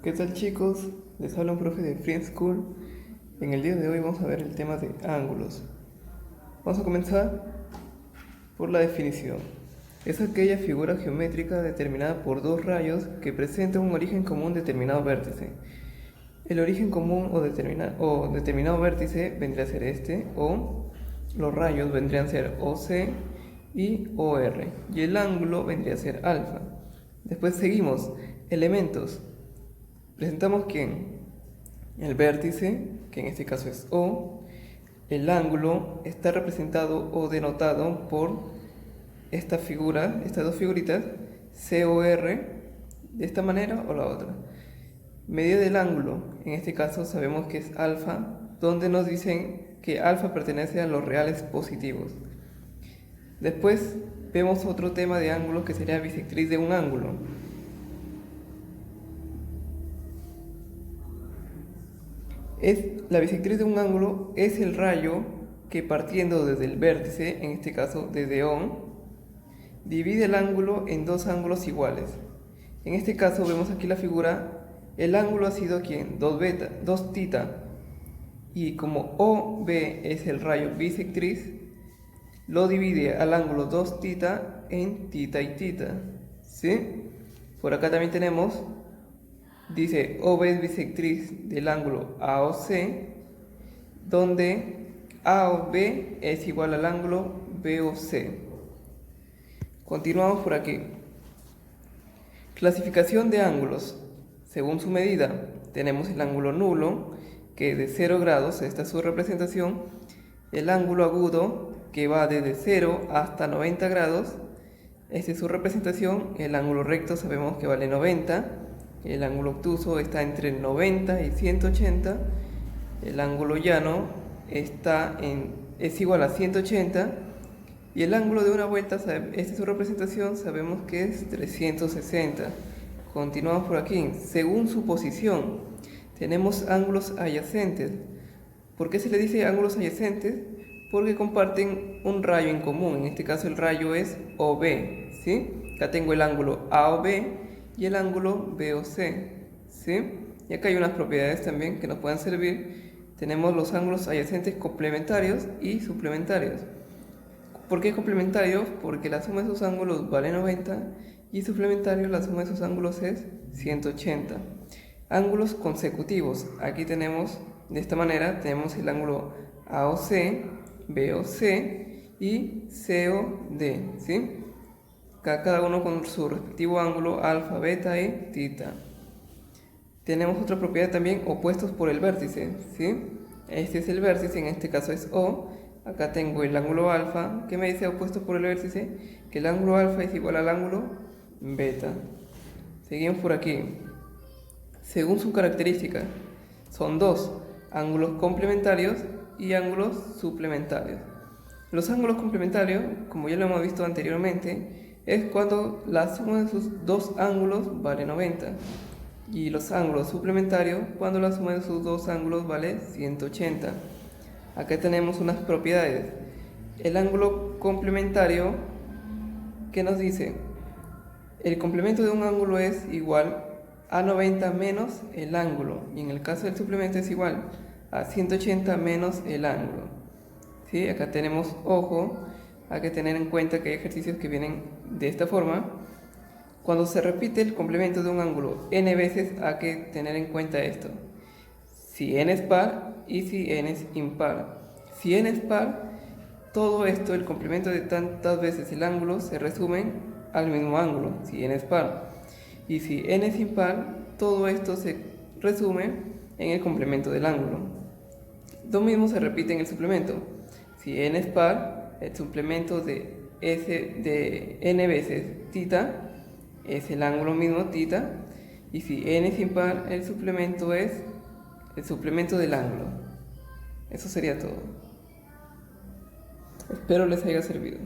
¿Qué tal, chicos? Les habla un profe de Free School. En el día de hoy vamos a ver el tema de ángulos. Vamos a comenzar por la definición. Es aquella figura geométrica determinada por dos rayos que presentan un origen común determinado vértice. El origen común o determinado vértice vendría a ser este, o los rayos vendrían a ser OC y OR, y el ángulo vendría a ser alfa. Después seguimos, elementos. Presentamos ¿quién? El vértice, que en este caso es O. El ángulo está representado o denotado por esta figura, estas dos figuritas, COR, de esta manera o la otra. Medida del ángulo, en este caso sabemos que es alfa, donde nos dicen que alfa pertenece a los reales positivos. Después vemos otro tema de ángulo que sería bisectriz de un ángulo. La bisectriz de un ángulo es el rayo que, partiendo desde el vértice, en este caso desde O, divide el ángulo en dos ángulos iguales. En este caso vemos aquí la figura, el ángulo ha sido ¿quién? 2 tita, y como OB es el rayo bisectriz, lo divide al ángulo 2 tita en tita y tita, ¿sí? Por acá también tenemos, dice OB es bisectriz del ángulo AOC, donde AOB es igual al ángulo BOC. Continuamos por aquí. Clasificación de ángulos. Según su medida, tenemos el ángulo nulo, que es de 0 grados, esta es su representación. El ángulo agudo, que va desde 0 hasta 90 grados, esta es su representación. El ángulo recto sabemos que vale 90. El ángulo obtuso está entre 90 y 180. El ángulo llano es igual a 180. Y el ángulo de una vuelta, esta es su representación, sabemos que es 360. Continuamos por aquí. Según su posición, tenemos ángulos adyacentes. ¿Por qué se le dice ángulos adyacentes? Porque comparten un rayo en común. En este caso el rayo es OB, ¿sí? Acá tengo el ángulo AOB y el ángulo BOC, ¿sí? Y acá hay unas propiedades también que nos pueden servir. Tenemos los ángulos adyacentes complementarios y suplementarios. ¿Por qué complementarios? Porque la suma de sus ángulos vale 90 y suplementario la suma de sus ángulos es 180. Ángulos consecutivos. Aquí tenemos, de esta manera, tenemos el ángulo AOC, BOC y COD, ¿sí? Cada uno con su respectivo ángulo alfa, beta y tita. Tenemos otra propiedad también, opuestos por el vértice, ¿sí? Este es el vértice, en este caso es O. Acá tengo el ángulo alfa, que me dice opuesto por el vértice, que el ángulo alfa es igual al ángulo beta. Seguimos por aquí. Según su característica, son dos ángulos complementarios y ángulos suplementarios. Los ángulos complementarios, como ya lo hemos visto anteriormente, es cuando la suma de sus dos ángulos vale 90. Y los ángulos suplementarios, cuando la suma de sus dos ángulos vale 180. Acá tenemos unas propiedades. El ángulo complementario, ¿qué nos dice? El complemento de un ángulo es igual a 90 menos el ángulo. Y en el caso del suplemento es igual a 180 menos el ángulo. ¿Sí? Acá tenemos, ojo, hay que tener en cuenta que hay ejercicios que vienen de esta forma. Cuando se repite el complemento de un ángulo n veces, hay que tener en cuenta esto. Si n es par y si n es impar. Si n es par, todo esto, el complemento de tantas veces el ángulo, se resumen al mismo ángulo, si n es par. Y si n es impar, todo esto se resume en el complemento del ángulo. Lo mismo se repite en el suplemento. Si n es par, el suplemento de n veces tita es el ángulo mismo, tita. Y si n es impar, el suplemento es el suplemento del ángulo. Eso sería todo. Espero les haya servido.